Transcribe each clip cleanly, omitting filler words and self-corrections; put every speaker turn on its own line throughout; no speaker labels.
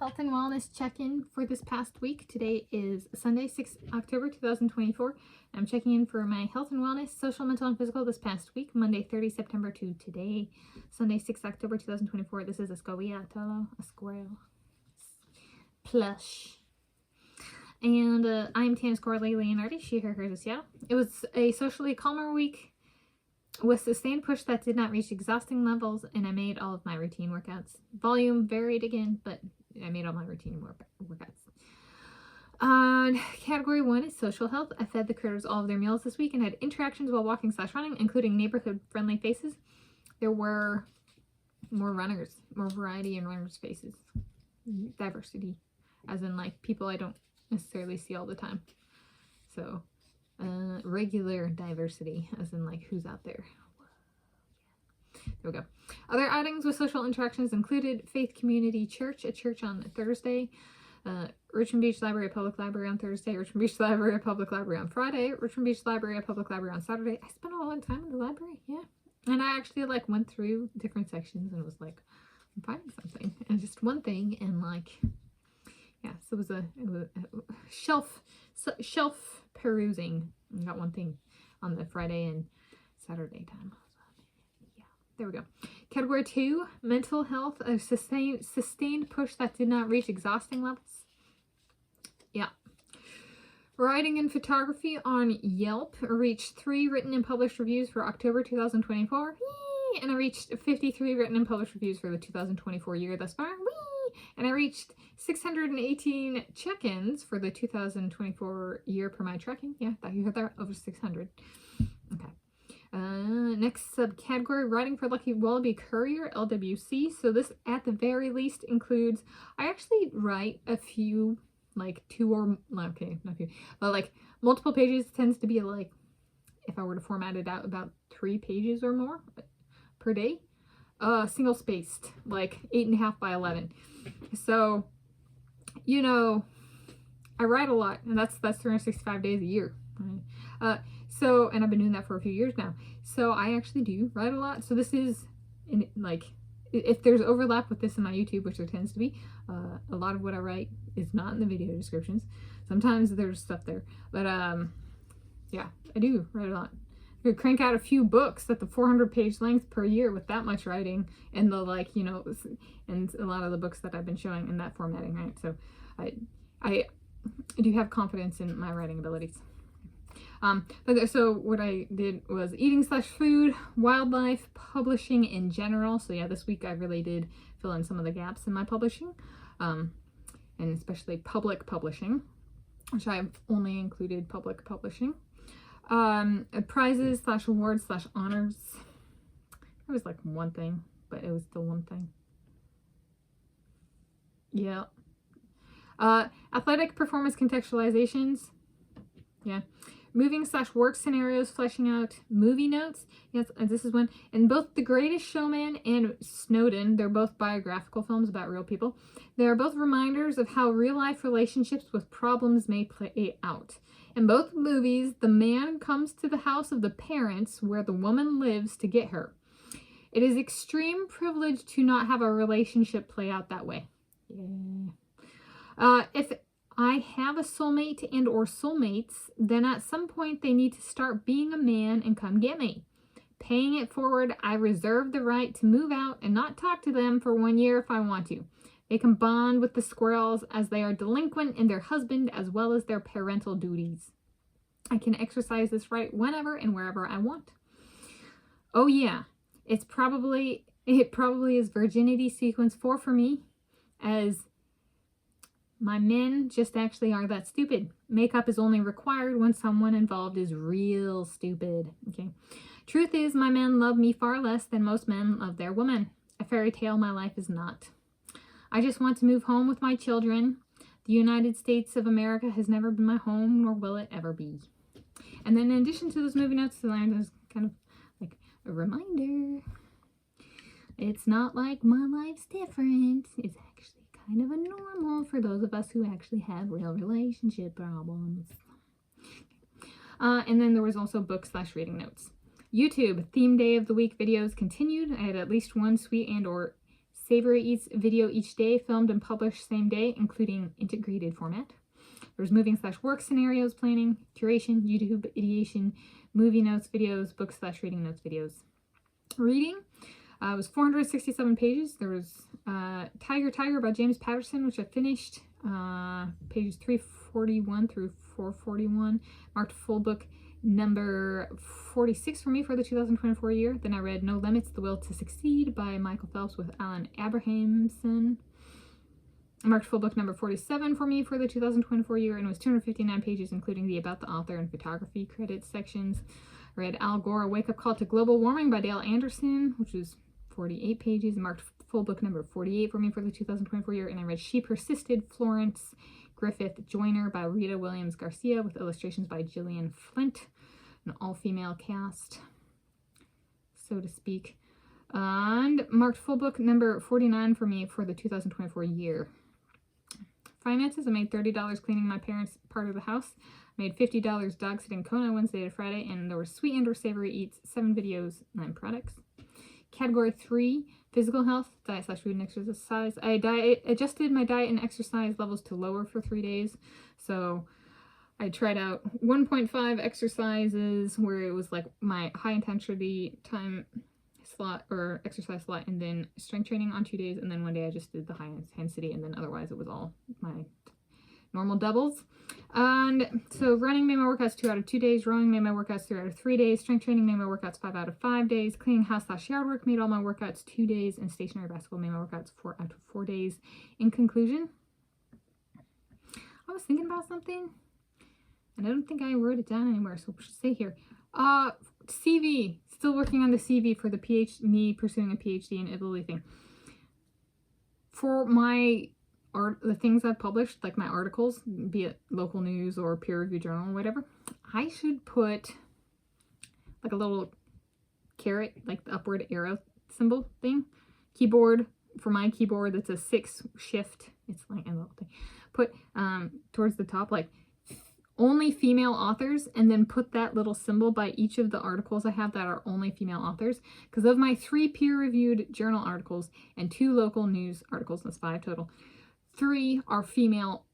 health and wellness check-in for this past week. Today is Sunday, 6 October 2024. I'm checking in for my health and wellness, social, mental, and physical this past week, Monday 30 September to today, Sunday 6 October 2024. This is a scoiattolo, a squirrel plush. And I'm Tanis Leonhardi, she, her, hers of Seattle. It was a socially calmer week with sustained push that did not reach exhausting levels, and I made all of my routine workouts. Volume varied again, but I made all my routine workouts. Category 1 is social health. I fed the critters all of their meals this week and had interactions while walking/running, including neighborhood-friendly faces. There were more runners, more variety in runners' faces. Diversity, as in like people I don't necessarily see all the time. So regular diversity, as in like who's out there. There we go. Other outings with social interactions included Faith Community Church, a church on Thursday, Richmond Beach Library, a public library on Thursday, Richmond Beach Library, a public library on Friday, Richmond Beach Library, a public library on Saturday. I spent a lot of time in the library, yeah. And I actually like went through different sections and was like, I'm finding something. And just one thing, and like, yeah, so it was a shelf perusing. I got one thing on the Friday and Saturday time. Yeah, there we go. Category 2, mental health, a sustained push that did not reach exhausting levels. Yeah. Writing and photography on Yelp reached 3 written and published reviews for October 2024. Whee! And I reached 53 written and published reviews for the 2024 year thus far. Whee! And I reached 618 check-ins for the 2024 year per my tracking. Yeah, thought you heard that, over 600. Okay. Next subcategory, writing for Lucky Wallaby Courier, LWC. So this, at the very least, includes, I actually write a few, like 2 or, okay, not few, but like multiple pages. Tends to be like, if I were to format it out, about 3 pages or more per day. Single spaced, like 8.5 by 11. So, you know, I write a lot, and that's 365 days a year. Right? So, and I've been doing that for a few years now. So I actually do write a lot. So this is, like, if there's overlap with this in my YouTube, which there tends to be, a lot of what I write is not in the video descriptions. Sometimes there's stuff there, but yeah, I do write a lot. I could crank out a few books at the 400-page length per year with that much writing, and the, like, you know, and a lot of the books that I've been showing in that formatting, right? So I do have confidence in my writing abilities. So what I did was eating/food, wildlife, publishing in general. So yeah, this week I really did fill in some of the gaps in my publishing, and especially public publishing, which I've only included public publishing. Prizes/awards/honors. It was like one thing, but it was still one thing. Yeah. Athletic performance contextualizations. Yeah. Moving/work scenarios, fleshing out movie notes. Yes, this is one. In both The Greatest Showman and Snowden, they're both biographical films about real people. They are both reminders of how real-life relationships with problems may play out. In both movies, the man comes to the house of the parents where the woman lives to get her. It is extreme privilege to not have a relationship play out that way. Yeah. If I have a soulmate and or soulmates, then at some point they need to start being a man and come get me. Paying it forward, I reserve the right to move out and not talk to them for 1 year if I want to. They can bond with the squirrels as they are delinquent in their husband as well as their parental duties. I can exercise this right whenever and wherever I want. Oh yeah, it probably is virginity sequence 4 for me, as my men just actually are that stupid. Makeup is only required when someone involved is real stupid. Okay. Truth is, my men love me far less than most men love their women. A fairy tale my life is not. I just want to move home with my children. The United States of America has never been my home, nor will it ever be. And then in addition to those movie notes, there's kind of like a reminder. It's not like my life's different. It's actually kind of a normal for those of us who actually have real relationship problems. And then there was also book/reading notes. YouTube, theme day of the week videos continued. I had at least one sweet and or Savory Eats video each day, filmed and published same day, including integrated format. There's moving/work scenarios planning, curation, YouTube, ideation, movie notes videos, book/reading notes videos. Reading was 467 pages. There was Tiger by James Patterson, which I finished, pages 341 through 441. Marked full book number 46 for me for the 2024 year. Then I read No Limits, The Will to Succeed by Michael Phelps with Alan Abrahamson. Marked full book number 47 for me for the 2024 year, and it was 259 pages, including the About the Author and Photography credits sections. I read Al Gore, A Wake-Up Call to Global Warming by Dale Anderson, which was 48 pages, and marked full book number 48 for me for the 2024 year. And I read She Persisted, Florence Griffith Joyner by Rita Williams Garcia with illustrations by Gillian Flint, an all-female cast, so to speak. And marked full book number 49 for me for the 2024 year. Finances, I made $30 cleaning my parents' part of the house. I made $50 dog sitting Kona Wednesday to Friday, and there were Sweet and or Savory Eats, 7 videos, 9 products. Category 3, physical health, diet/food and exercise. I adjusted my diet and exercise levels to lower for 3 days. So I tried out 1.5 exercises where it was like my high intensity time slot or exercise slot, and then strength training on 2 days, and then 1 day I just did the high intensity, and then otherwise it was all my normal doubles. And so running made my workouts 2 out of 2 days, rowing made my workouts 3 out of 3 days, strength training made my workouts 5 out of 5 days, cleaning house/yard work made all my workouts 2 days, and stationary basketball made my workouts 4 out of 4 days. In conclusion, I was thinking about something and I don't think I wrote it down anywhere, so we should say here. CV, still working on the CV for the me pursuing a PhD in Italy thing. For my the things I've published, like my articles, be it local news or peer review journal or whatever, I should put like a little caret, like the upward arrow symbol thing. Keyboard, for my keyboard, that's a 6 shift. It's like a little thing. Put towards the top, like only female authors, and then put that little symbol by each of the articles I have that are only female authors. Because of my 3 peer-reviewed journal articles and 2 local news articles, that's 5 total, 3 are female,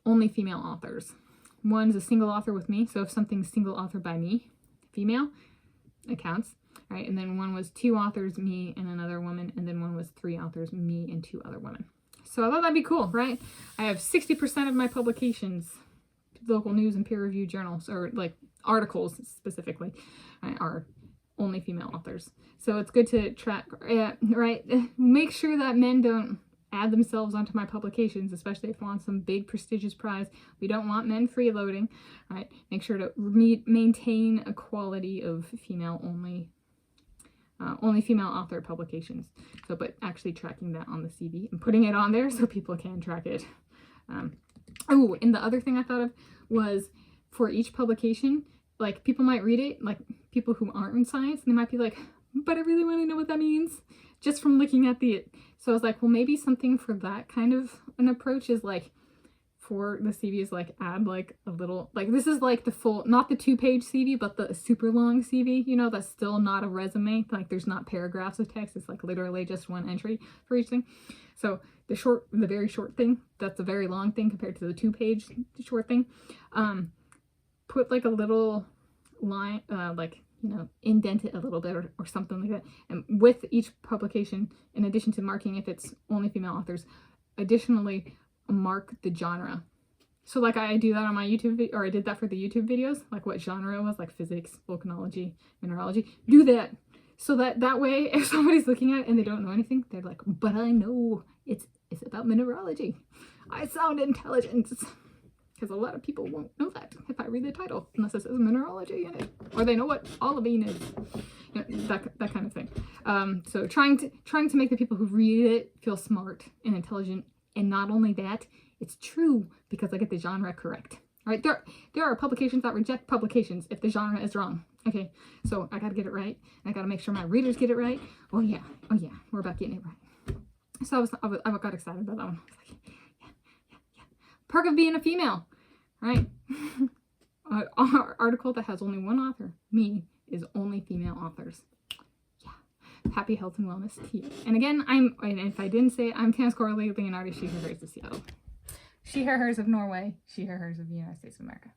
only female authors. One's a single author with me, so if something's single author by me, female, it counts, right? And then one was 2 authors, me and another woman, and then one was 3 authors, me and 2 other women. So I thought that'd be cool, right? I have 60% of my publications, local news and peer-reviewed journals, or like articles specifically, are only female authors. So it's good to track, right? Make sure that men don't add themselves onto my publications, especially if I want some big prestigious prize. We don't want men freeloading, right? Make sure to maintain a quality of female only female author publications. So, but actually tracking that on the CV and putting it on there so people can track it. Oh, and the other thing I thought of was for each publication, like people might read it, like people who aren't in science, and they might be like, but I really want to know what that means just from looking at the, so I was like, well, maybe something for that kind of an approach is like, for the CV is like, add like a little, like this is like the full, not the 2-page CV, but the super long CV, you know, that's still not a resume. Like there's not paragraphs of text. It's like literally just 1 entry for each thing. So the very short thing, that's a very long thing compared to the 2-page short thing. Put like a little line, like, you know, indent it a little bit or something like that. And with each publication, in addition to marking if it's only female authors, additionally mark the genre. So like I do that on my YouTube, or I did that for the YouTube videos, like what genre it was, like physics, volcanology, mineralogy. Do that. So that way, if somebody's looking at it and they don't know anything, they're like, but I know it's about mineralogy. I sound intelligent. Because a lot of people won't know that if I read the title, unless it says mineralogy in it, or they know what olivine is, you know, that kind of thing. So trying to make the people who read it feel smart and intelligent, and not only that, it's true because I get the genre correct. All right, there are publications that reject publications if the genre is wrong. Okay, so I gotta get it right, and I gotta make sure my readers get it right. Oh yeah, we're about getting it right. So I got excited about that one. I was like, yeah. Perk of being a female, right? Our article that has only 1 author, me, is only female authors. Yeah.
Happy health and wellness to you. And again, and if I didn't say it, I'm Tanis Coralie, Leonhardi, she, her, hers of Seattle. She, her, hers of Norway. She, her, hers of the United States of America.